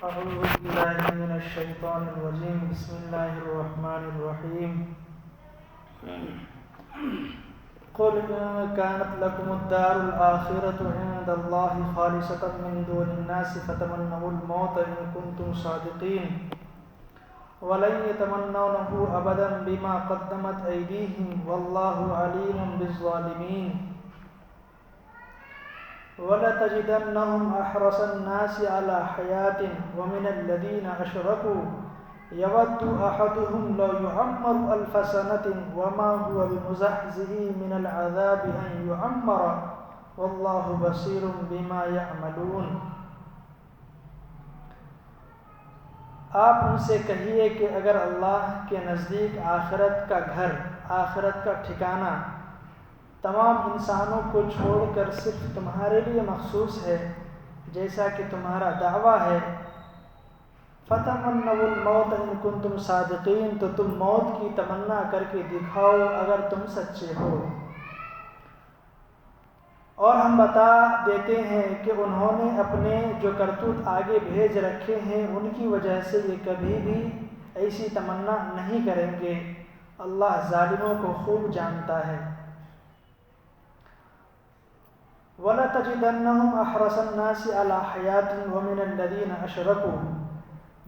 أعوذ بالله من الشيطان الرجيم بسم الله الرحمن الرحيم قل إن كانت لكم الدار الآخرة عند الله خالصة من دون الناس فتمنوا الموت إن كنتم صادقين ولن يتمنونه أبدا بما قدمت أيديهم والله عليم بالظالمين وَلَتَجِدَنَّهُمْ أَحْرَصَ النَّاسِ عَلَى حَيَاةٍ وَمِنَ الَّذِينَ أَشْرَكُوا يَوَدُّ أَحَدُهُمْ لَوْ يُعَمَّرُ أَلْفَ سَنَةٍ وَمَا هُوَ بِمُزَحْزِحِهِ مِنَ الْعَذَابِ أَنْ يُعَمَّرَ وَاللَّهُ بَصِيرٌ بِمَا يَعْمَلُونَ۔ آپ ان سے کہیے کہ اگر اللہ کے نزدیک آخرت کا گھر، آخرت کا ٹھکانہ تمام انسانوں کو چھوڑ کر صرف تمہارے لیے مخصوص ہے جیسا کہ تمہارا دعویٰ ہے، فَتَمَنَّوُا الْمَوْتَ إِن كُنتُمْ صَادِقِينَ تو تم موت کی تمنا کر کے دکھاؤ اگر تم سچے ہو۔ اور ہم بتا دیتے ہیں کہ انہوں نے اپنے جو کرتوت آگے بھیج رکھے ہیں ان کی وجہ سے یہ کبھی بھی ایسی تمنا نہیں کریں گے، اللہ ظالموں کو خوب جانتا ہے۔ وَلَتَجِدَنَّهُمْ أَحْرَصَ النَّاسِ عَلَى حَيَاةٍ وَمِنَ الَّذِينَ أَشْرَكُوا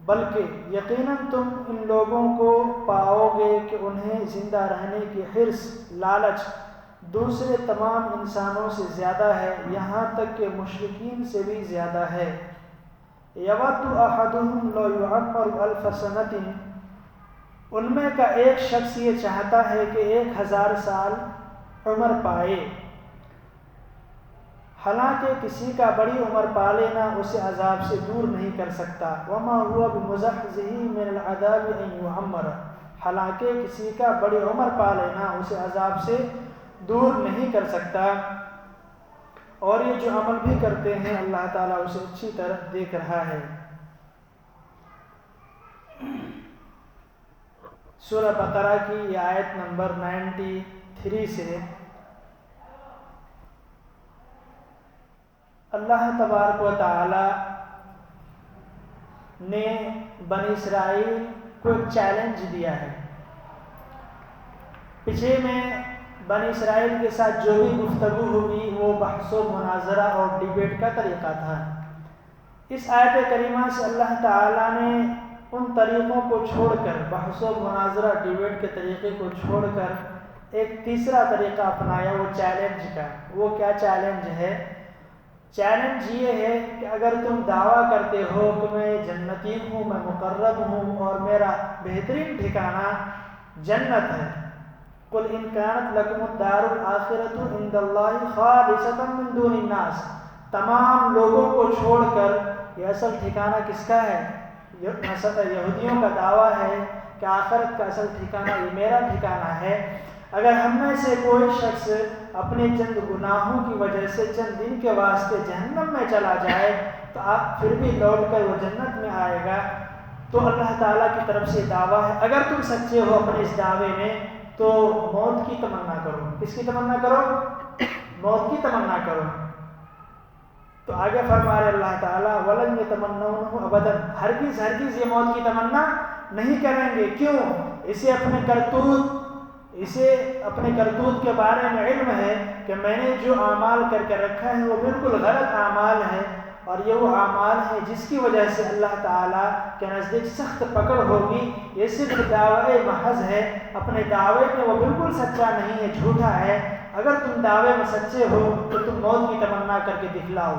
بلکہ یقیناً تم ان لوگوں کو پاؤ گے کہ انہیں زندہ رہنے کی حرص، لالچ دوسرے تمام انسانوں سے زیادہ ہے، یہاں تک کہ مشرکین سے بھی زیادہ ہے۔ يَوَدُّ أَحَدُهُمْ لَوْ يُعَمَّرُ أَلْفَ سَنَةٍ ان میں کا ایک شخص یہ چاہتا ہے کہ 1000 سال عمر پائے، حالانکہ کسی کا بڑی عمر پا لینا اسے عذاب سے دور نہیں کر سکتا، وَمَا هُوَ بِمُزَحْزِحِهِ مِنَ الْعَذَابِ أَنْ يُعَمَّرَ حالانکہ کسی کا بڑی عمر پا لینا اسے عذاب سے دور نہیں کر سکتا، اور یہ جو عمل بھی کرتے ہیں اللہ تعالیٰ اسے اچھی طرح دیکھ رہا ہے۔ سورہ بقرہ کی یہ آیت نمبر 93 سے اللہ تبارک و تعالی نے بنی اسرائیل کو ایک چیلنج دیا ہے۔ پیچھے میں بنی اسرائیل کے ساتھ جو بھی گفتگو ہوئی وہ بحث و مناظرہ اور ڈیبیٹ کا طریقہ تھا۔ اس آیت کریمہ سے اللہ تعالیٰ نے ان طریقوں کو چھوڑ کر، بحث و مناظرہ ڈیبیٹ کے طریقے کو چھوڑ کر ایک تیسرا طریقہ اپنایا، وہ چیلنج کا۔ وہ کیا چیلنج ہے؟ چیلنج یہ ہے کہ اگر تم دعویٰ کرتے ہو کہ میں جنتی ہوں، میں مقرب ہوں اور میرا بہترین ٹھکانہ جنت ہے، قُلْ إِنْ كَانَتْ لَكُمُ الدَّارُ الْآخِرَةُ عِنْدَ اللَّهِ خَالِصَةً مِنْ دُونِ النَّاسِ تمام لوگوں کو چھوڑ کر یہ اصل ٹھکانہ کس کا ہے؟ یہودیوں کا دعویٰ ہے کہ آخرت کا اصل ٹھکانہ یہ میرا ٹھکانہ ہے۔ اگر ہم میں سے کوئی شخص اپنے چند گناہوں کی وجہ سے چند دن کے واسطے جہنم میں چلا جائے تو آپ پھر بھی لوٹ کر وہ جنت میں آئے گا، تو اللہ تعالیٰ کی طرف سے دعویٰ ہے اگر تم سچے ہو اپنے اس دعوے میں تو موت کی تمنا کرو۔ کس کی تمنا کرو؟ موت کی تمنا کرو۔ تو آگے فرما رہے اللہ تعالیٰ وَلَنْ يَتَمَنَّوْنَهُ أَبَدًا ہرگز یہ موت کی تمنا نہیں کریں گے۔ کیوں؟ اسے اپنے کرتوت کے بارے میں علم ہے کہ میں نے جو اعمال کر کے رکھا ہے وہ بالکل غلط اعمال ہے، اور یہ وہ اعمال ہیں جس کی وجہ سے اللہ تعالیٰ کے نزدیک سخت پکڑ ہوگی۔ یہ صرف دعوے محض ہے، اپنے دعوے میں وہ بالکل سچا نہیں ہے، جھوٹا ہے۔ اگر تم دعوے میں سچے ہو تو تم موت کی تمنا کر کے دکھلاؤ۔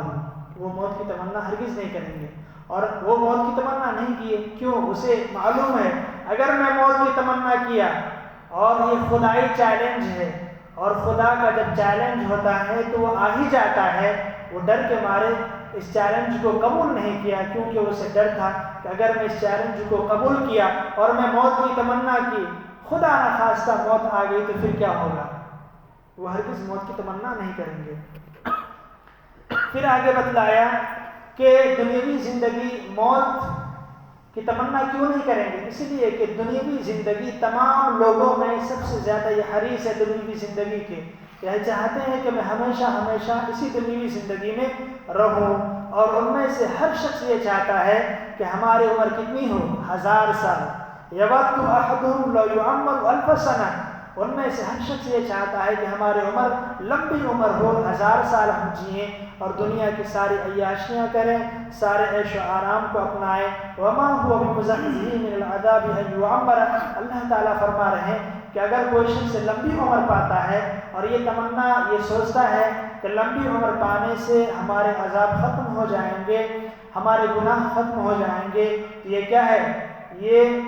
وہ موت کی تمنا ہرگز نہیں کریں گے، اور وہ موت کی تمنا نہیں کیے۔ کیوں؟ اسے معلوم ہے اگر میں موت کی تمنا کیا، اور یہ خدائی چیلنج ہے، اور خدا کا جب چیلنج ہوتا ہے تو وہ آ ہی جاتا ہے، وہ ڈر کے مارے اس چیلنج کو قبول نہیں کیا، کیونکہ اسے ڈر تھا کہ اگر میں اس چیلنج کو قبول کیا اور میں موت کی تمنا کی، خدا نہ خواستہ موت آ گئی تو پھر کیا ہوگا؟ وہ ہرگز موت کی تمنا نہیں کریں گے۔ پھر آگے بتلایا کہ دنیاوی زندگی موت کی تمنا کیوں نہیں کریں گے؟ اس لیے کہ دنیاوی زندگی تمام لوگوں میں سب سے زیادہ یہ حریص ہے دنیاوی زندگی کے، یہ چاہتے ہیں کہ میں ہمیشہ ہمیشہ اسی دنیوی زندگی میں رہوں، اور ان میں سے ہر شخص یہ چاہتا ہے کہ ہماری عمر کتنی ہو؟ 1000 سال۔ یود احدہم لو یعمر 1000 سنہ، ان میں سے ہر شخص یہ چاہتا ہے کہ ہماری عمر لمبی عمر ہو، 1000 سال ہم جئیں اور دنیا کی ساری عیاشیاں کریں، سارے عیش و آرام کو اپنائیں۔ وما هو بمزحزحہ من العذاب ان یعمر، اللہ تعالیٰ فرما رہے ہیں کہ اگر کوئی شخص لمبی عمر پاتا ہے اور یہ تمنا یہ سوچتا ہے کہ لمبی عمر پانے سے ہمارے عذاب ختم ہو جائیں گے، ہمارے گناہ ختم ہو جائیں گے، تو یہ کیا ہے؟ یہ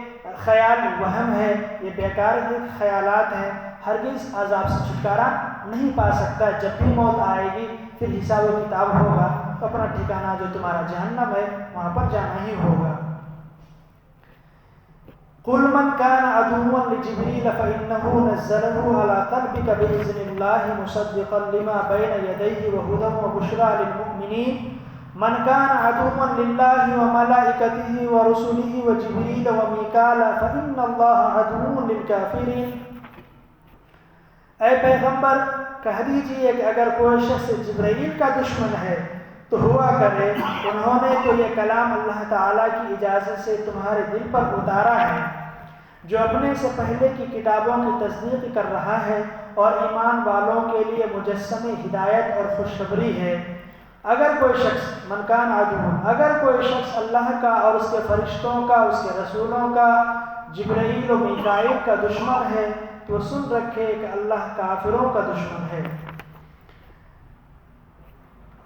خیال وہم ہے، یہ بیکار کے خیالات ہیں، ہرگز عذاب سے چھٹکارا نہیں پا سکتا۔ جب بھی موت آئے گی پھر حساب و کتاب ہوگا، تو اپنا ٹھکانہ جو تمہارا جہنم ہے وہاں پر جانا ہی ہوگا۔ قل من كان عدوا لجبريل فإنه نزله على قلبك بإذن الله مصدقا لما بين يديه وهدى وبشرى للمؤمنين من كان عدوا لله وملائكته ورسله وجبريل وميكال فإن الله عدو للكافرين۔ اے پیغمبر کہہ دیجئے کہ اگر کوئی شخص جبرائیل کا دشمن ہے تو ہوا کرے، انہوں نے تو یہ کلام اللہ تعالیٰ کی اجازت سے تمہارے دل پر اتارا ہے، جو اپنے سے پہلے کی کتابوں کی تصدیق کر رہا ہے اور ایمان والوں کے لیے مجسم ہدایت اور خوشخبری ہے۔ اگر کوئی شخص منکان عدو، اگر کوئی شخص اللہ کا اور اس کے فرشتوں کا، اس کے رسولوں کا، جبرائیل و میکائیل کا دشمن ہے تو سن رکھے کہ اللہ کافروں کا دشمن ہے۔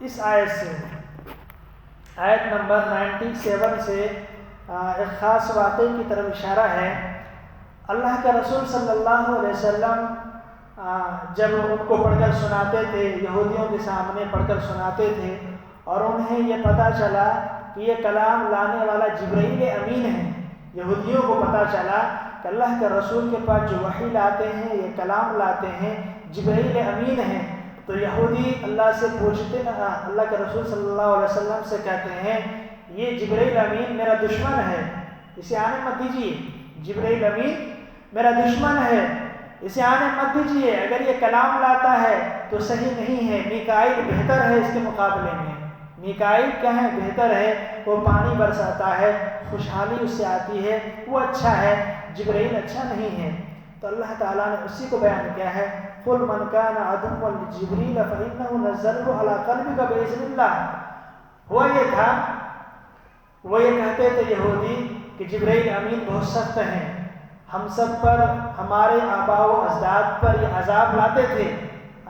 اس آیت سے، آیت نمبر 97 سے ایک خاص واقعے کی طرف اشارہ ہے۔ اللہ کے رسول صلی اللہ علیہ وسلم جب ان کو پڑھ کر سناتے تھے، یہودیوں کے سامنے پڑھ کر سناتے تھے، اور انہیں یہ پتہ چلا کہ یہ کلام لانے والا جبرائیل امین ہے، یہودیوں کو پتہ چلا کہ اللہ کے رسول کے پاس جو وحی لاتے ہیں، یہ کلام لاتے ہیں، جبرائیل امین ہیں، تو یہودی اللہ سے پوچھتے، اللہ کے رسول صلی اللہ علیہ وسلم سے کہتے ہیں یہ جبرائیل امین میرا دشمن ہے، اسے آنے مت دیجیے، جبرائیل امین میرا دشمن ہے، اسے آنے مت دیجیے، اگر یہ کلام لاتا ہے تو صحیح نہیں ہے، میکائیل بہتر ہے اس کے مقابلے میں، میکائیل کیا ہے؟ بہتر ہے، وہ پانی برساتا ہے، خوشحالی اس سے آتی ہے، وہ اچھا ہے، جبرائیل اچھا نہیں ہے۔ تو اللہ تعالیٰ نے اسی کو بیان کیا ہے، قل من كان عدوا لجبريل فإنه نزله على قلبك بإذن الله۔ ہوا یہ تھا، وہ یہ کہتے تھے یہودی کہ جبرائیل امین بہت سخت ہیں، ہم سب پر، ہمارے آباء و اجداد پر یہ عذاب لاتے تھے،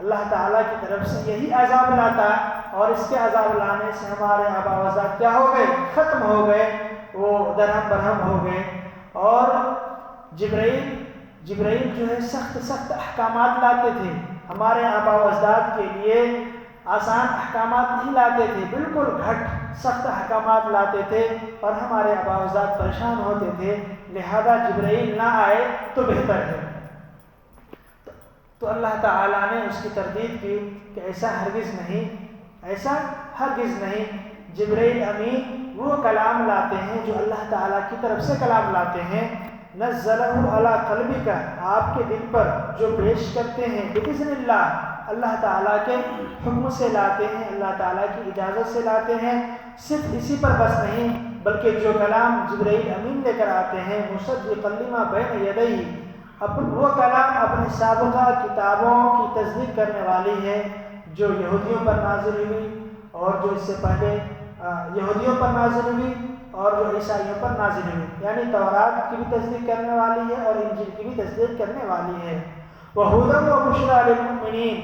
اللہ تعالیٰ کی طرف سے یہی عذاب لاتا، اور اس کے عذاب لانے سے ہمارے آباء و اجداد کیا ہو گئے؟ ختم ہو گئے، وہ درہم برہم ہو گئے۔ اور جبرائیل جو ہے سخت احکامات لاتے تھے، ہمارے آباء و اجداد کے لیے آسان احکامات نہیں لاتے تھے، بالکل گھٹ سخت احکامات لاتے تھے، اور ہمارے آباء و اجداد پریشان ہوتے تھے، لہذا جبرائیل نہ آئے تو بہتر ہے۔ تو اللہ تعالیٰ نے اس کی تردید کی کہ ایسا ہرگز نہیں، ایسا ہرگز نہیں، جبرائیل امین وہ کلام لاتے ہیں جو اللہ تعالیٰ کی طرف سے کلام لاتے ہیں، نزلہ علی قلبک، آپ کے دل پر جو پیش کرتے ہیں، بإذن اللہ، اللہ تعالیٰ کے حکم سے لاتے ہیں، اللہ تعالیٰ کی اجازت سے لاتے ہیں۔ صرف اسی پر بس نہیں، بلکہ جو کلام جبرائیل امین لے کر آتے ہیں، مصدقا لما بین یدیہ، وہ کلام اپنے سابقہ کتابوں کی تصدیق کرنے والی ہے، جو یہودیوں پر نازل ہوئی اور جو اس سے پہلے یہودیوں پر نازل ہوئی اور جو عیسائیوں پر نازل ہوئی، یعنی تورات کی بھی تصدیق کرنے والی ہے اور انجیل کی بھی تصدیق کرنے والی ہے۔ وَهُدًى وَبُشْرَى لِلْمُؤْمِنِينَ،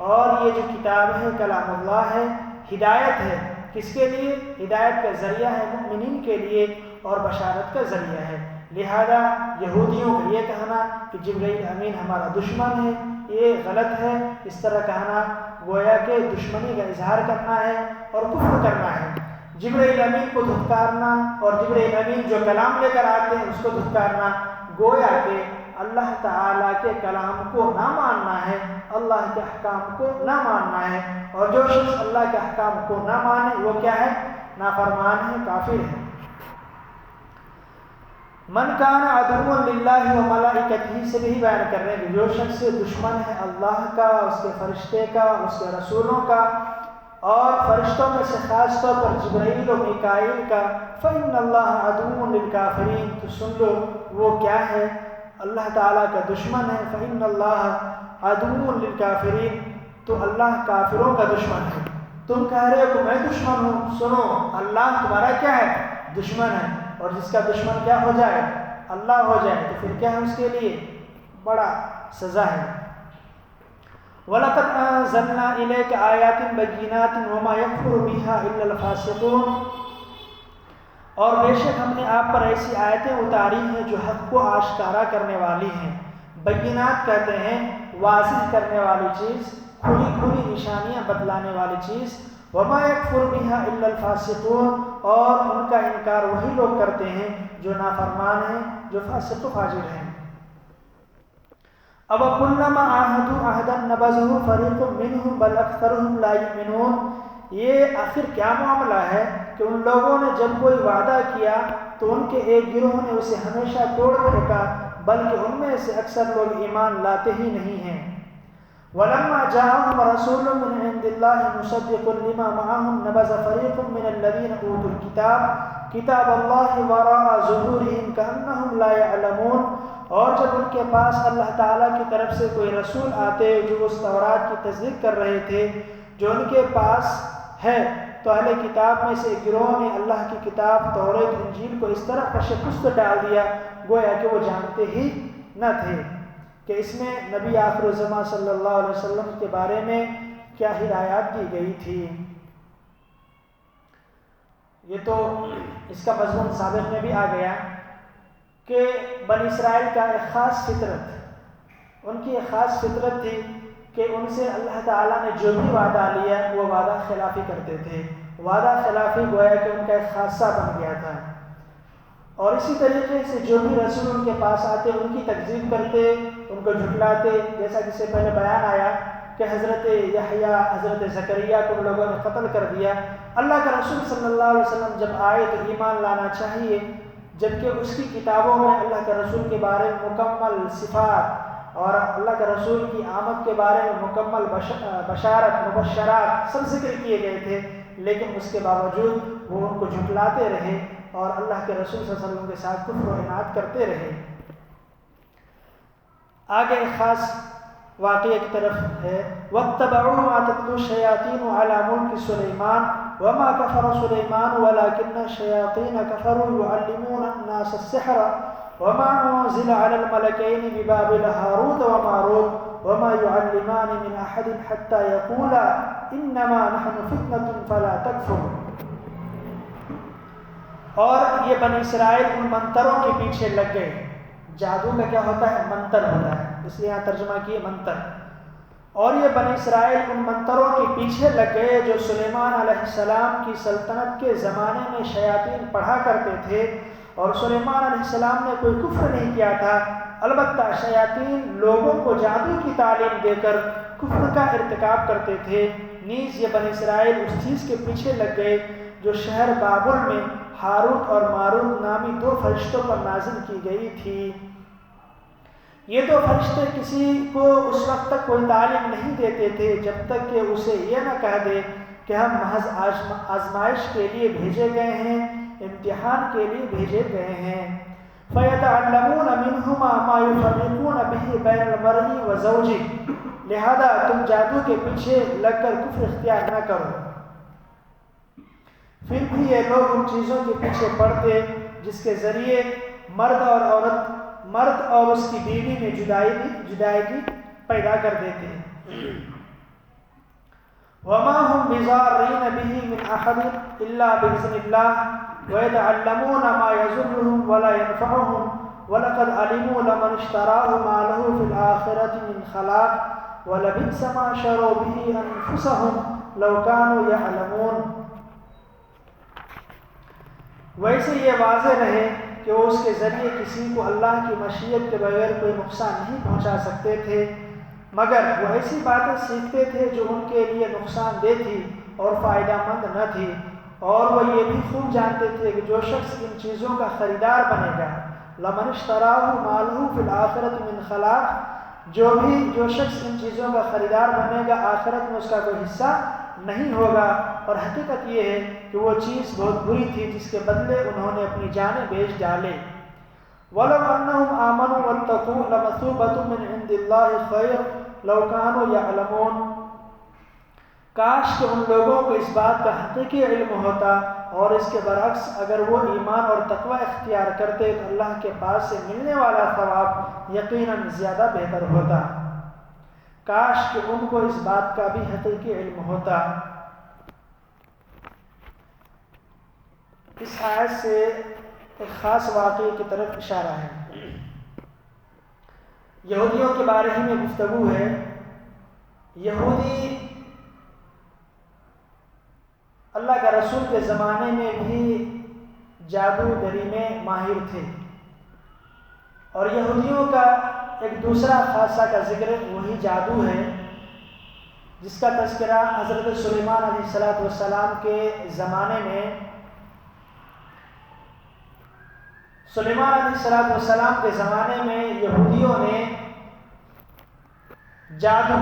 اور یہ جو کتاب ہے کلام اللہ ہے، ہدایت ہے، کس کے لیے؟ ہدایت کا ذریعہ ہے مؤمنین کے لیے اور بشارت کا ذریعہ ہے۔ لہذا یہودیوں کا یہ کہنا کہ جبرائیل امین ہمارا دشمن ہے، یہ غلط ہے، اس طرح کہنا گویا کہ دشمنی کا اظہار کرنا ہے اور کفر کرنا ہے۔ جبرائیل امین کو دھتکارنا اور جبرائیل امین جو کلام لے کر آتے ہیں اس کو دھتکارنا گویا کہ اللہ تعالیٰ کے کلام کو نہ ماننا ہے، اللہ کے احکام کو نہ ماننا ہے، اور جو شخص اللہ کے احکام کو نہ مانے وہ کیا ہے؟ نافرمان ہے، کافر ہے۔ من کان عدو للہ و ملائکتہ سے بھی بیان کر رہے ہیں کہ جو شخص دشمن ہے اللہ کا، اس کے فرشتے کا، اس کے رسولوں کا، اور فرشتوں میں سے خاص طور پر جبرائیل و میکائیل کا، فإن اللہ عدو للکافرین، تو سن لو وہ کیا ہے، اللہ تعالیٰ کا دشمن ہے۔ فإن اللہ عدو للکافرین، تو اللہ کافروں کا دشمن ہے۔ تم کہہ رہے ہو کہ میں دشمن ہوں، سنو اللہ تمہارا کیا ہے، دشمن ہے، اور جس کا دشمن کیا ہو جائے، اللہ ہو جائے، تو پھر کیا ہے اس کے لیے بڑا سزا ہے۔ وَلَقَدْ أَنزَلْنَا إِلَيْكَ آيَاتٍ بَيِّنَاتٍ وَمَا يَكْفُرُ بِهَا إِلَّا الْفَاسِقُونَ، اور بے شک ہم نے آپ پر ایسی آیتیں اتاری ہیں جو حق کو آشکارا کرنے والی ہیں۔ بینات کہتے ہیں واضح کرنے والی چیز، کھلی کھلی نشانیاں بتلانے والی چیز۔ وما یکفر بها الا الفاسقون، اور ان کا انکار وہی لوگ کرتے ہیں جو نافرمان ہیں، جو فاسق و فاجر ہیں۔ اب کلما عاہدوا عہدا نبذہ فریق منہم بل اکثرهم لا یؤمنون، یہ آخر کیا معاملہ ہے کہ ان لوگوں نے جب کوئی وعدہ کیا تو ان کے ایک گروہ نے اسے ہمیشہ توڑ پھینکا، بلکہ ان میں سے اکثر لوگ ایمان لاتے ہی نہیں ہیں۔ وَلَمَّا جَاءَهُمْ رَسُولٌ مِّنْ عِندِ اللَّهِ مُصَدِّقٌ لِّمَا مَعَهُمْ نَبَذَ فَرِيقٌ مِّنَ الَّذِينَ أُوتُوا الْكِتَابَ كِتَابَ اللَّهِ وَرَاءَ ظُهُورِهِمْ كَأَنَّهُمْ لَا يَعْلَمُونَ، اور جب ان کے پاس اللہ تعالیٰ کی طرف سے کوئی رسول آتے جو اس تورات کی تصدیق کر رہے تھے جو ان کے پاس ہے، تو اہل کتاب میں سے ایک گروہ نے اللہ کی کتاب توریت انجیل کو اس طرح کشکست ڈال دیا گویا کہ وہ جانتے ہی نہ تھے کہ اس میں نبی آخر الزماں صلی اللہ علیہ وسلم کے بارے میں کیا ہدایات دی گئی تھی۔ یہ تو اس کا مضمون سابق میں بھی آ گیا کہ بنی اسرائیل کا ایک خاص فطرت، ان کی ایک خاص فطرت تھی کہ ان سے اللہ تعالیٰ نے جو بھی وعدہ لیا وہ وعدہ خلافی کرتے تھے۔ وعدہ خلافی گویا کہ ان کا ایک خاصہ بن گیا تھا، اور اسی طریقے سے جو بھی رسول ان کے پاس آتے ان کی تکذیب کرتے، ان کو جھٹلاتے، جیسا کہ اس سے پہلے بیان آیا کہ حضرت یحییٰ، حضرت زکریا کو ان لوگوں نے قتل کر دیا۔ اللہ کا رسول صلی اللہ علیہ وسلم جب آئے تو ایمان لانا چاہیے، جبکہ اس کی کتابوں میں اللہ کے رسول کے بارے میں مکمل صفات اور اللہ کے رسول کی آمد کے بارے میں مکمل بشارت، مبشرات سب ذکر کیے گئے تھے، لیکن اس کے باوجود وہ ان کو جھٹلاتے رہے اور اللہ کے رسول صلی اللہ علیہ وسلم کے ساتھ کفر و عناد کرتے رہے۔ آگے ایک خاص واقعے کی طرف ہے، وَاتَّبَعُوا مَا تَتْلُو الشَّيَاطِينُ عَلَى مُلْكِ سُلَيْمَانَ وَمَا كَفَرَ سُلَيْمَانُ وَلَكِنَّ الشَّيَاطِينَ كَفَرُوا يُعَلِّمُونَ النَّاسَ السِّحْرَ وَمَا أُنزِلَ عَلَى الْمَلَكَيْنِ بِبَابِلَ هَارُوتَ وَمَارُوتَ وَمَا يُعَلِّمَانِ مِنْ أَحَدٍ حَتَّى يَقُولَا إِنَّمَا نَحْنُ فِتْنَةٌ فَلَا تَكْفُرْ۔ اور یہ بنی اسرائیل ان منتروں کے پیچھے لگ گئے۔ جادو کا کیا ہوتا ہے؟ منتر ہوتا ہے، اس لیے یہاں ترجمہ کیے منتر۔ اور یہ بنی اسرائیل ان منتروں کے پیچھے لگ گئے جو سلیمان علیہ السلام کی سلطنت کے زمانے میں شیاطین پڑھا کرتے تھے، اور سلیمان علیہ السلام نے کوئی کفر نہیں کیا تھا، البتہ شیاطین لوگوں کو جادو کی تعلیم دے کر کفر کا ارتکاب کرتے تھے۔ نیز یہ بنی اسرائیل اس چیز کے پیچھے لگ گئے جو شہر بابل میں ہاروت اور ماروت نامی دو فرشتوں پر نازل کی گئی تھی۔ یہ دو فرشتے کسی کو اس وقت تک کوئی تعلیم نہیں دیتے تھے جب تک کہ اسے یہ نہ کہہ دے کہ ہم محض آزمائش کے لیے بھیجے گئے ہیں، امتحان کے لیے بھیجے گئے ہیں۔ فَيَتَعَلَّمُونَ مِنْهُمَا مَا يُفَرِّقُونَ بِهِ بَيْنَ الْمَرْءِ وَزَوْجِهِ، لہذا تم جادو کے پیچھے لگ کر کفر اختیار نہ کرو۔ پھر بھی یہ لوگ ان چیزوں کے پیچھے پڑتے جس کے ذریعے مرد اور اس کی بیوی میں جدائیگی پیدا کر دیتے ہیں۔ وَمَا هُمْ بِضَارِّينَ بِهِ مِنْ أَحَدٍ إِلَّا بِإِذْنِ اللَّهِ وَيَتَعَلَّمُونَ مَا يَضُرُّهُمْ وَلَا يَنفَعُهُمْ وَلَقَدْ عَلِمُوا لَمَنِ اشْتَرَاهُ مَا لَهُ فِي الْآخِرَةِ مِنْ خَلَاقٍ وَلَبِئْسَ مَا شَرَوْا بِهِ أَنفُسَهُمْ لَوْ كَانُوا يَعْلَمُونَ۔ ویسے یہ واضح رہے کہ وہ اس کے ذریعے کسی کو اللہ کی مشیت کے بغیر کوئی نقصان نہیں پہنچا سکتے تھے، مگر وہ ایسی باتیں سیکھتے تھے جو ان کے لیے نقصان دہ تھی اور فائدہ مند نہ تھی، اور وہ یہ بھی خوب جانتے تھے کہ جو شخص ان چیزوں کا خریدار بنے گا لمن اشتراہ مالہ فی الآخرۃ من خلاق، جو شخص ان چیزوں کا خریدار بنے گا آخرت میں اس کا کوئی حصہ نہیں ہوگا۔ اور حقیقت یہ ہے کہ وہ چیز بہت بری تھی جس کے بدلے انہوں نے اپنی جانیں بیچ ڈالے۔ وَلَوْ أَنَّهُمْ آمَنُوا وَاتَّقُوا لَمَثُوبَةٌ مِّنْ عِندِ اللَّهِ خَيْرٌ لَوْ كَانُوا يَعْلَمُونَ۔ کاش کہ ان لوگوں کو اس بات کا حقیقی علم ہوتا، اور اس کے برعکس اگر وہ ایمان اور تقوی اختیار کرتے تو اللہ کے پاس سے ملنے والا ثواب یقیناً زیادہ بہتر ہوتا۔ کاش کہ ان کو اس بات کا بھی حقیقی علم ہوتا۔ اس آیت سے ایک خاص واقعے کی طرف اشارہ ہے۔ یہودیوں کے بارے ہی میں گفتگو ہے۔ یہودی اللہ کا رسول کے زمانے میں بھی جادوگری میں ماہر تھے، اور یہودیوں کا ایک دوسرا خاصہ کا ذکر وہی جادو ہے جس کا تذکرہ حضرت سلیمان علیہ السلام کے زمانے میں سلیمان علیہ السلام کے زمانے میں یہودیوں نے جادو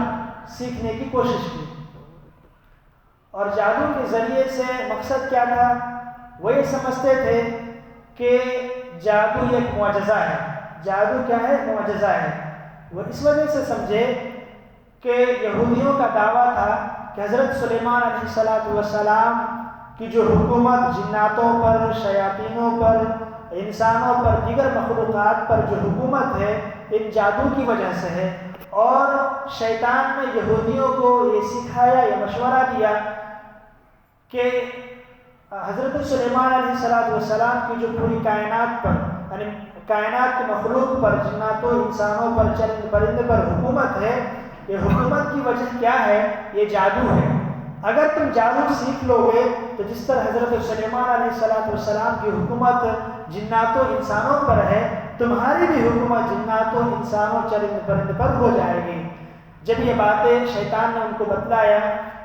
سیکھنے کی کوشش کی، اور جادو کے ذریعے سے مقصد کیا تھا؟ وہ یہ سمجھتے تھے کہ جادو ایک معجزہ ہے۔ جادو کیا ہے؟ معجزہ ہے۔ وہ اس وجہ سے سمجھے کہ یہودیوں کا دعویٰ تھا کہ حضرت سلیمان علیہ السلام کی جو حکومت جناتوں پر، شیاطینوں پر، انسانوں پر، دیگر مخلوقات پر جو حکومت ہے ان جادو کی وجہ سے ہے، اور شیطان نے یہودیوں کو یہ سکھایا، یہ مشورہ دیا کہ حضرت سلیمان علیہ السلام کی جو پوری کائنات پر، یعنی کائنات کے مخلوق پر، جناتوں، انسانوں پر، چرند پرند پر حکومت ہے، یہ حکومت کی وجہ کیا ہے؟ یہ جادو ہے۔ اگر تم جادو سیکھ لو گے تو جس طرح حضرت سلیمان علیہ السلام کی حکومت جناتوں انسانوں پر ہے، تمہاری بھی حکومت جناتوں انسانوں چرند پرند پر ہو جائے گی۔ جب یہ باتیں شیطان نے ان کو بتلایا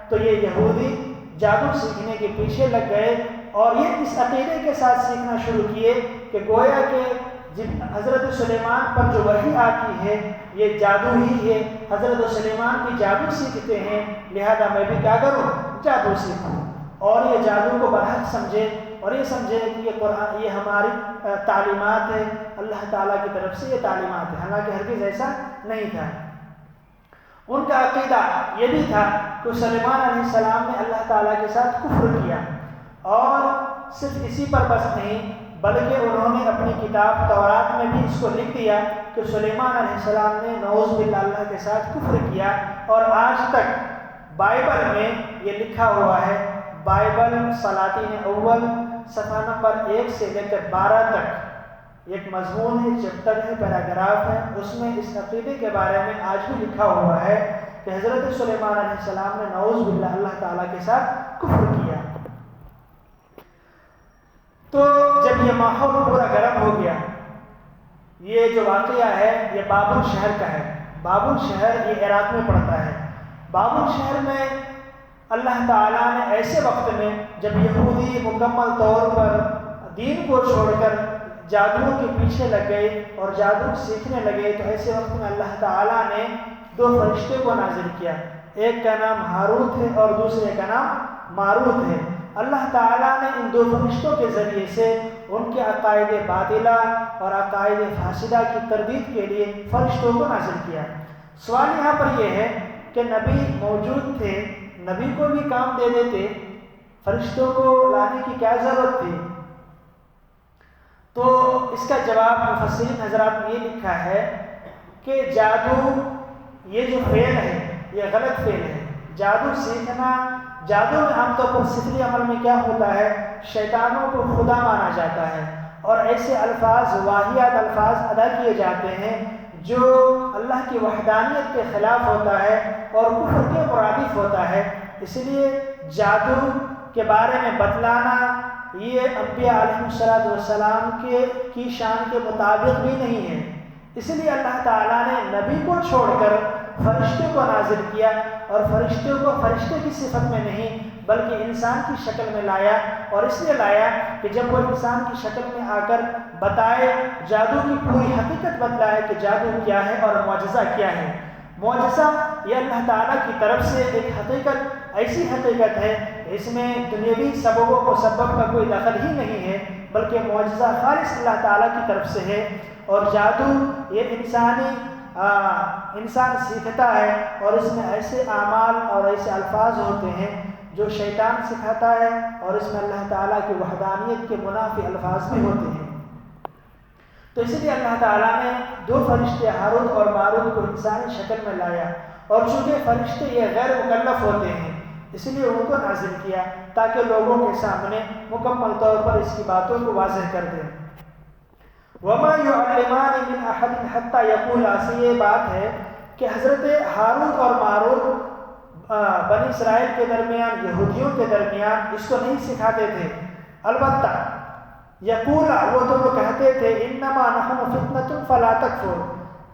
تو یہ یہودی جادو سیکھنے کے پیچھے لگ گئے، اور یہ اس عقیدے کے ساتھ سیکھنا شروع کیے کہ گویا کہ حضرت سلیمان پر جو وحی آتی ہے یہ جادو ہی ہے، حضرت سلیمان بھی جادو سیکھتے ہیں، لہذا میں بھی کیا کروں؟ جادو سیکھوں۔ اور یہ جادو کو برحق سمجھے، اور یہ سمجھے کہ یہ قرآن، یہ ہماری تعلیمات ہے، اللہ تعالیٰ کی طرف سے یہ تعلیمات ہے، حالانکہ ہرگز ایسا نہیں تھا۔ ان کا عقیدہ یہ بھی تھا کہ سلیمان علیہ السلام نے اللہ تعالیٰ کے ساتھ کفر کیا، اور صرف اسی پر بس نہیں بلکہ انہوں نے اپنی کتاب تورات میں بھی اس کو لکھ دیا کہ سلیمان علیہ السلام نے نعوذ باللہ اللہ کے ساتھ کفر کیا، اور آج تک بائبل میں یہ لکھا ہوا ہے۔ بائبل سلاطین اول صفحہ نمبر 1 سے لے کر 12 تک ایک مضمون ہے، چیپٹر ہے، پیراگراف ہے، اس میں اس عقیدے کے بارے میں آج بھی لکھا ہوا ہے کہ حضرت سلیمان علیہ السلام نے نعوذ باللہ اللہ تعالیٰ کے ساتھ کفر کیا۔ تو جب یہ ماحول پورا گرم ہو گیا، یہ جو واقعہ ہے یہ بابل شہر کا ہے۔ بابل شہر یہ عراق میں پڑتا ہے۔ بابل شہر میں اللہ تعالیٰ نے ایسے وقت میں جب یہودی مکمل طور پر دین کو چھوڑ کر جادو کے پیچھے لگ گئے اور جادو سیکھنے لگے، تو ایسے وقت میں اللہ تعالیٰ نے 2 فرشتے کو نازل کیا، ایک کا نام ہاروت ہے اور دوسرے کا نام ماروت ہے۔ اللہ تعالیٰ نے ان 2 فرشتوں کے ذریعے سے ان کے عقائد باطلہ اور عقائد فاسدہ کی تردید کے لیے فرشتوں کو نازل کیا۔ سوال یہاں پر یہ ہے کہ نبی موجود تھے، نبی کو بھی کام دے دیتے، فرشتوں کو لانے کی کیا ضرورت تھی؟ تو اس کا جواب مفسرین حضرات نے یہ لکھا ہے کہ جادو یہ جو فعل ہے یہ غلط فعل ہے۔ جادو سیکھنا، جادو میں عام طور پر سفلی عمل میں کیا ہوتا ہے؟ شیطانوں کو خدا مانا جاتا ہے، اور ایسے الفاظ، واہیات الفاظ ادا کیے جاتے ہیں جو اللہ کی وحدانیت کے خلاف ہوتا ہے اور کفر کے مرادف ہوتا ہے۔ اس لیے جادو کے بارے میں بتلانا یہ انبیاء علیہ السلام کی شان کے مطابق بھی نہیں ہے۔ اس لیے اللہ تعالیٰ نے نبی کو چھوڑ کر فرشتے کو نازل کیا، اور فرشتے کو فرشتے کی صفت میں نہیں، بلکہ انسان کی شکل میں لایا، اور اس لیے لایا کہ جب وہ انسان کی شکل میں آ کر بتائے، جادو کی پوری حقیقت بتلائے کہ جادو کیا ہے اور معجزہ کیا ہے۔ معجزہ یہ اللہ تعالیٰ کی طرف سے ایک حقیقت، ایسی حقیقت ہے اس میں دنیاوی سببوں کو سبب کا کوئی دخل ہی نہیں ہے، بلکہ معجزہ خالص اللہ تعالیٰ کی طرف سے ہے۔ اور جادو یہ انسان سیکھتا ہے، اور اس میں ایسے اعمال اور ایسے الفاظ ہوتے ہیں جو شیطان سکھاتا ہے، اور اس میں اللہ تعالیٰ کی وحدانیت کے منافی الفاظ بھی ہوتے ہیں۔ تو اس لیے اللہ تعالیٰ نے دو فرشتے ہاروت اور ماروت کو انسانی شکل میں لایا، اور چونکہ فرشتے یہ غیر مکلف ہوتے ہیں اس لیے ان کو نازل کیا تاکہ لوگوں کے سامنے مکمل طور پر اس کی باتوں کو واضح کر دیں۔ وَمَا يُعَلِّمَانِ مِنْ أَحَدٍ حَتَّى يَقُولَا، سے یہ بات ہے کہ حضرت ہاروت اور ماروت بنی اسرائیل کے درمیان، یہودیوں کے درمیان اس کو نہیں سکھاتے تھے، البتہ یقولا وہ دونوں کہتے تھے انما نحن فتنة فلا تکفر،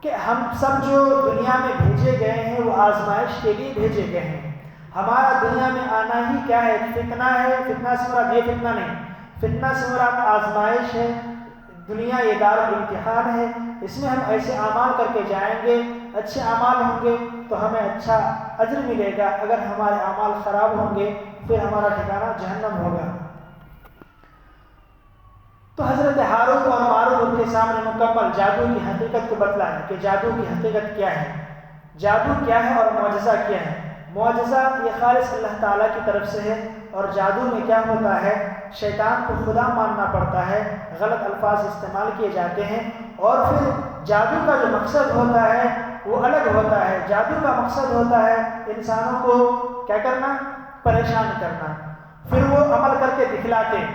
کہ ہم سب جو دنیا میں بھیجے گئے ہیں وہ آزمائش کے لیے بھیجے گئے ہیں، ہمارا دنیا میں آنا ہی کیا ہے، فتنہ ہے۔ فتنہ سے مراد یہ فتنہ نہیں، فتنہ سے مراد آزمائش ہے، دنیا یہ دار الامتحان ہے، اس میں ہم ایسے اعمال کر کے جائیں گے، اچھے اعمال ہوں گے تو ہمیں اچھا اجر ملے گا، اگر ہمارے اعمال خراب ہوں گے پھر ہمارا ٹھکانہ جہنم ہوگا۔ تو حضرت ہاروت اور ماروت ان کے سامنے مکمل جادو کی حقیقت کو بتلایا کہ جادو کی حقیقت کیا ہے، جادو کیا ہے اور معجزہ کیا ہے۔ معجزہ یہ خالص اللہ تعالیٰ کی طرف سے ہے، اور جادو میں کیا ہوتا ہے، شیطان کو خدا ماننا پڑتا ہے، غلط الفاظ استعمال کیے جاتے ہیں، اور پھر جادو کا جو مقصد ہوتا ہے وہ الگ ہوتا ہے۔ جادو کا مقصد ہوتا ہے انسانوں کو کیا کرنا، پریشان کرنا، پھر وہ عمل کر کے دکھلاتے۔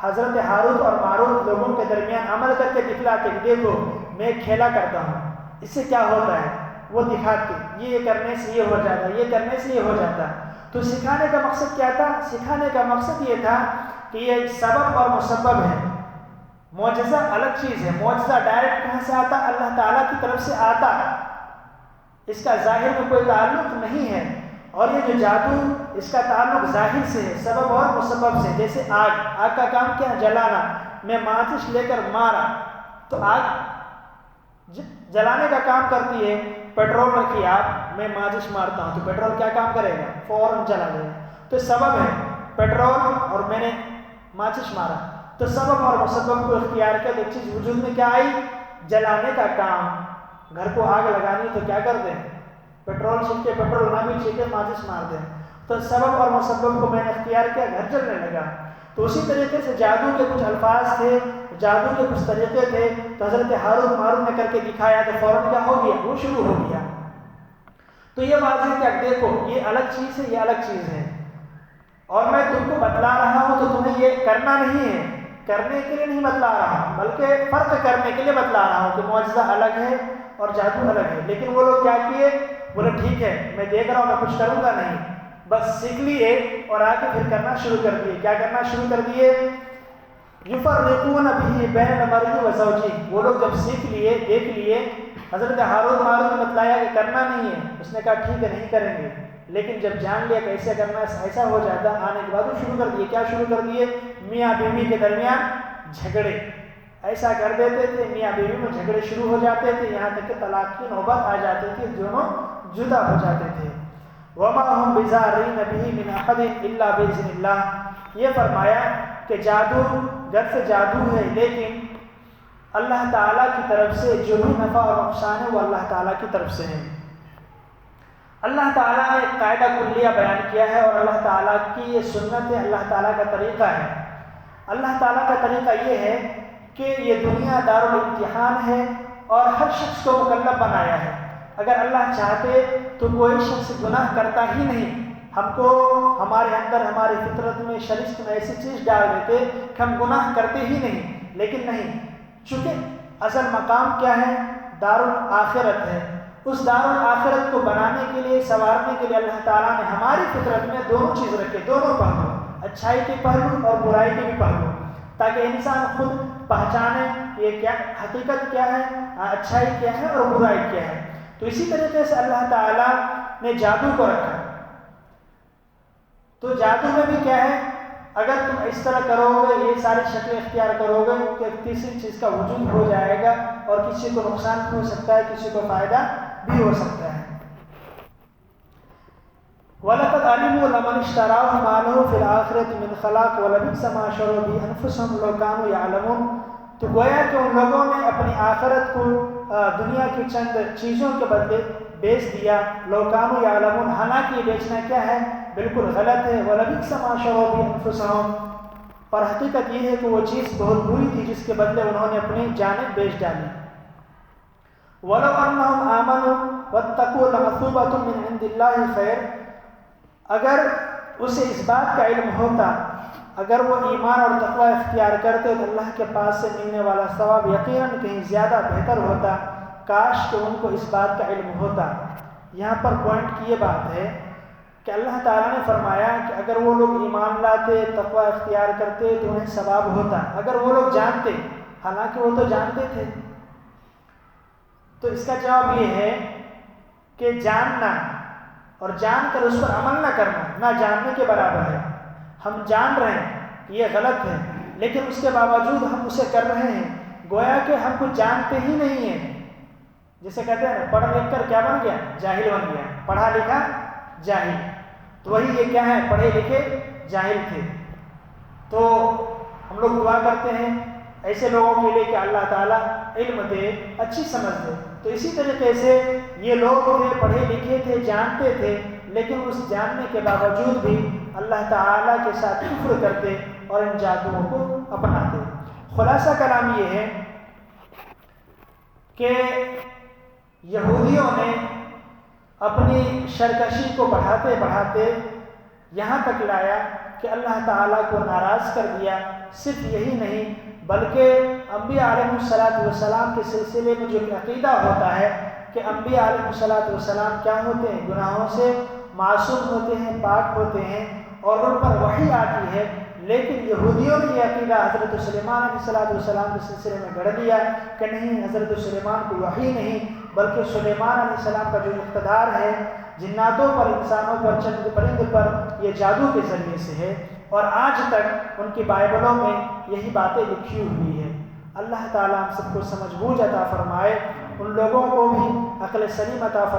حضرت ہاروت اور ماروت لوگوں کے درمیان عمل کر کے دکھلاتے کہ دیکھو میں کھیلا کرتا ہوں، اس سے کیا ہوتا ہے، وہ دکھاتے یہ کرنے سے یہ ہو جاتا ہے، یہ کرنے سے یہ ہو جاتا ہے۔ تو سکھانے کا مقصد کیا تھا، سکھانے کا مقصد یہ تھا کہ یہ سبب اور مسبب ہے، معجزہ الگ چیز ہے، معجزہ ڈائریکٹ کہاں سے آتا، اللہ تعالیٰ کی طرف سے آتا، اس کا ظاہر میں کوئی تعلق نہیں ہے۔ اور یہ جو جادو اس کا تعلق ظاہر سے ہے، سبب اور مسبب سے، جیسے آگ کا کام کیا ہے، جلانا، میں ماچس لے کر مارا تو آگ جلانے کا کام کرتی ہے، پیٹرول رکھی آپ، میں ماچس مارتا ہوں تو پیٹرول کیا کام کرے گا، فوراً جلا دے گا، تو سبب ہے پیٹرول اور میں نے ماچس مارا، تو سبب اور مسبب کو اختیار کر ایک چیز وجود میں کیا آئی، جلانے کا کام۔ گھر کو آگ لگانی تو کیا کر دیں، پیٹرول چھینکے، پیٹرول نہ بھی چھینکے ماچس مار دیں، تو سبب اور مسبب کو میں نے اختیار کیا، گھر جلنے لگا۔ تو اسی طریقے سے جادو کے کچھ الفاظ تھے، جادو کے کچھ طریقے تھے، تو حضرت ہاروت ماروت نے کر کے دکھایا تو فوراً کیا ہو گیا، وہ شروع ہو گیا۔ تو یہ واضح ہے کہ دیکھو یہ الگ چیز ہے، یہ الگ چیز ہے، اور میں تم کو بتلا رہا ہوں تو تمہیں یہ کرنا نہیں ہے، کرنے کے لیے نہیں بتلا رہا ہوں، بلکہ فرق کرنے کے لیے بتلا رہا ہوں کہ معجزہ الگ ہے اور جادو الگ ہے۔ لیکن وہ لوگ کیا کیے، بولے ٹھیک ہے میں دیکھ رہا ہوں، میں کچھ کروں گا نہیں، بس سیکھ لیے اور آگے پھر کرنا شروع کر دیے۔ کیا کرنا شروع کر دیے، یفرقون به بین المرء و زوجہ، وہ لوگ جب سیکھ لیے، دیکھ لیے، حضرت ہاروت ماروت نے بتلایا کہ کرنا نہیں ہے، اس نے کہا ٹھیک ہے نہیں کریں گے، لیکن جب جان لیا کیسے کرنا ہے، ایسا ہو جاتا، آنے کے بعد وہ شروع کر دیے۔ کیا شروع کر دیے، میاں بیوی کے درمیان جھگڑے، ایسا کر دیتے تھے، میاں بیوی میں جھگڑے شروع ہو جاتے تھے، یہاں تک کہ طلاق کی نوبت آ جاتی تھی، دونوں جدا ہو جاتے تھے۔ وما هم بضارین به من احد الا باذن اللہ، یہ فرمایا کہ جادو گھر سے جادو ہے، لیکن اللہ تعالیٰ کی طرف سے جو بھی نفع اور نقصان ہے وہ اللہ تعالیٰ کی طرف سے ہے۔ اللہ تعالیٰ نے ایک قاعدہ کلیہ بیان کیا ہے، اور اللہ تعالیٰ کی یہ سنت ہے، اللہ تعالیٰ کا طریقہ ہے۔ اللہ تعالیٰ کا طریقہ یہ ہے کہ یہ دنیا دارالامتحان ہے اور ہر شخص کو مکلف بنایا ہے۔ اگر اللہ چاہتے تو کوئی شخص گناہ کرتا ہی نہیں، ہم کو ہمارے اندر ہماری فطرت میں شرشت میں ایسی چیز ڈال دیتے کہ ہم گناہ کرتے ہی نہیں، لیکن نہیں، چونکہ اصل مقام کیا ہے، دارالآخرت ہے، اس دارالآخرت کو بنانے کے لیے، سنوارنے کے لیے اللہ تعالیٰ نے ہماری فطرت میں دونوں چیز رکھے، دونوں پہلو، اچھائی کے پہلو اور برائی کے بھی پہلو، تاکہ انسان خود پہچانے یہ کیا حقیقت کیا ہے، اچھائی کیا ہے اور برائی کیا ہے۔ تو اسی طریقے سے اللہ تعالیٰ نے جادو کو رکھا، تو جادو میں بھی کیا ہے، اگر تم اس طرح کرو گے، یہ ساری شکلیں اختیار کرو گے کہ تیسری چیز کا وجود ہو جائے گا، اور کسی کو نقصان بھی ہو سکتا ہے، کسی کو فائدہ بھی ہو سکتا ہے۔ وَلَقَدْ عَلِمُوا لَمَنِ اشْتَرَاهُ مَا لَهُ فِي الْآخِرَةِ مِنْ خَلَاقٍ وَلَبِئْسَ مَا شَرَوْا بِهِ أَنفُسَهُمْ لَوْ كَانُوا يَعْلَمُونَ۔ تو گویا کہ ان لوگوں نے اپنی آخرت کو دنیا کی چند چیزوں کے بدلے بیچ دیا، لَوْ كَانُوا يَعْلَمُونَ، حالانکہ یہ بیچنا کیا ہے، بالکل غلط ہے، وَلَبِئْسَ مَا شَرَوْا بِهِ أَنفُسَهُمْ، اور حقیقت یہ ہے کہ وہ چیز بہت بری تھی جس کے بدلے انہوں نے اپنی جانیں بیچ ڈالی۔ وَلَوْ أَنَّهُمْ آمَنُوا وَاتَّقُوا لَمَثُوبَةٌ مِّنْ عِندِ اللَّهِ خَيْرٌ، اگر اسے اس بات کا علم ہوتا، اگر وہ ایمان اور تقوی اختیار کرتے تو اللہ کے پاس سے ملنے والا ثواب یقیناً کہیں زیادہ بہتر ہوتا، کاش کہ ان کو اس بات کا علم ہوتا۔ یہاں پر پوائنٹ کی یہ بات ہے کہ اللہ تعالیٰ نے فرمایا کہ اگر وہ لوگ ایمان لاتے، تقوی اختیار کرتے تو انہیں ثواب ہوتا، اگر وہ لوگ جانتے، حالانکہ وہ تو جانتے تھے۔ تو اس کا جواب یہ ہے کہ جاننا اور جان کر اس پر عمل نہ کرنا نہ جاننے کے برابر ہے۔ ہم جان رہے ہیں کہ یہ غلط ہے، لیکن اس کے باوجود ہم اسے کر رہے ہیں، گویا کہ ہم کچھ جانتے ہی نہیں ہیں۔ جسے کہتے ہیں پڑھ لکھ کر کیا بن گیا، جاہل بن گیا، پڑھا لکھا جاہل، تو وہی یہ کیا ہے، پڑھے لکھے جاہل تھے۔ تو ہم لوگ دعا کرتے ہیں ایسے لوگوں کے لیے کہ اللہ تعالیٰ علم دے، اچھی سمجھ دے۔ تو اسی طریقے سے یہ لوگ تھے، پڑھے لکھے تھے، جانتے تھے، لیکن اس جاننے کے باوجود بھی اللہ تعالیٰ کے ساتھ کفر کرتے اور ان جادوؤں کو اپناتے۔ خلاصہ کلام یہ ہے کہ یہودیوں نے اپنی سرکشی کو بڑھاتے بڑھاتے یہاں تک لایا کہ اللہ تعالیٰ کو ناراض کر دیا۔ صرف یہی نہیں بلکہ انبیاء علیہ السلام کے سلسلے میں جو عقیدہ ہوتا ہے کہ انبیاء علیہ السلام کیا ہوتے ہیں، گناہوں سے معصوم ہوتے ہیں، پاک ہوتے ہیں اور ان پر وحی آتی ہے، لیکن یہودیوں نے یہ عقیدہ حضرت سلیمان علیہ السلام کے سلسلے میں گڑھ دیا کہ نہیں، حضرت سلیمان کو وحی نہیں بلکہ سلیمان علیہ السلام کا جو اقتدار ہے جناتوں پر، انسانوں پر، چند پرند پر، یہ جادو کے ذریعے سے ہے، اور آج تک ان کی بائبلوں میں یہی باتیں لکھی ہوئی ہیں۔ اللہ تعالیٰ ہم سب کو سمجھ بوجھ عطا فرمائے، ان لوگوں کو بھی عقل سلیم عطا فرمائے۔